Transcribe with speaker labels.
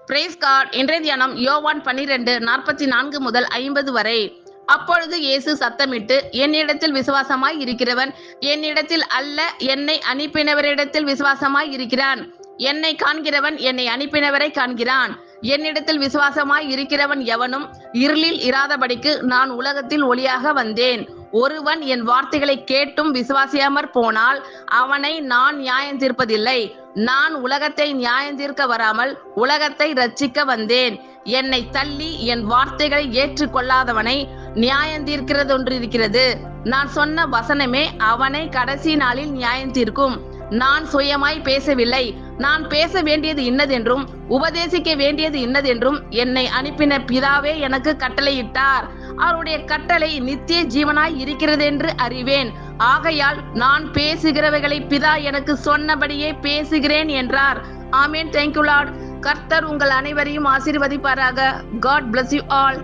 Speaker 1: Price God. இன்றைய தியானம் யோவான் 12:44 முதல் 50 வரை. அப்பொழுது இயேசு சத்தமிட்டு, என்னிடத்தில் விசுவாசமாய் இருக்கிறவன் என்னிடத்தில் அல்ல, என்னை அனுப்பினவரிடத்தில் விசுவாசமாய் இருக்கிறான். என்னை காண்கிறவன் என்னை அனுப்பினவரை காண்கிறான். என்னிடத்தில் விசுவாசமாய் இருக்கிறவன் எவனும் இருளில் இராதபடிக்கு நான் உலகத்தில் ஒளியாக வந்தேன். ஒருவன் என் வார்த்தைகளை கேட்டும் விசுவாசியாமற் போனால் அவனை நான் நியாயம் தீர்ப்பதில்லை. நான் உலகத்தை நியாயம் தீர்க்க வராமல் உலகத்தை இரட்சிக்க வந்தேன். என்னை தள்ளி என் வார்த்தைகளை ஏற்றுக்கொள்ளாதவனை நியாயம் தீர்க்கிறதொன்று இருக்கிறது. நான் சொன்ன வசனமே அவனை கடைசி நாளில் நியாயம் தீர்க்கும். நான் சுயமாய் பேசவில்லை. நான் பேச வேண்டியது இன்னதென்றும் உபதேசிக்க வேண்டியது இன்னதென்றும் என்னை அனுப்பின பிதாவே எனக்கு கட்டளையிட்டார். அவருடைய கட்டளை நித்திய ஜீவனாய் இருக்கிறதென்று அறிவேன். ஆகையால் நான் பேசுகிறவைகளை பிதா எனக்கு சொன்னபடியே பேசுகிறேன் என்றார். ஆமென். Thank you lord. கர்த்தர் உங்கள் அனைவரையும் ஆசீர்வதிப்பாராக. God bless you all.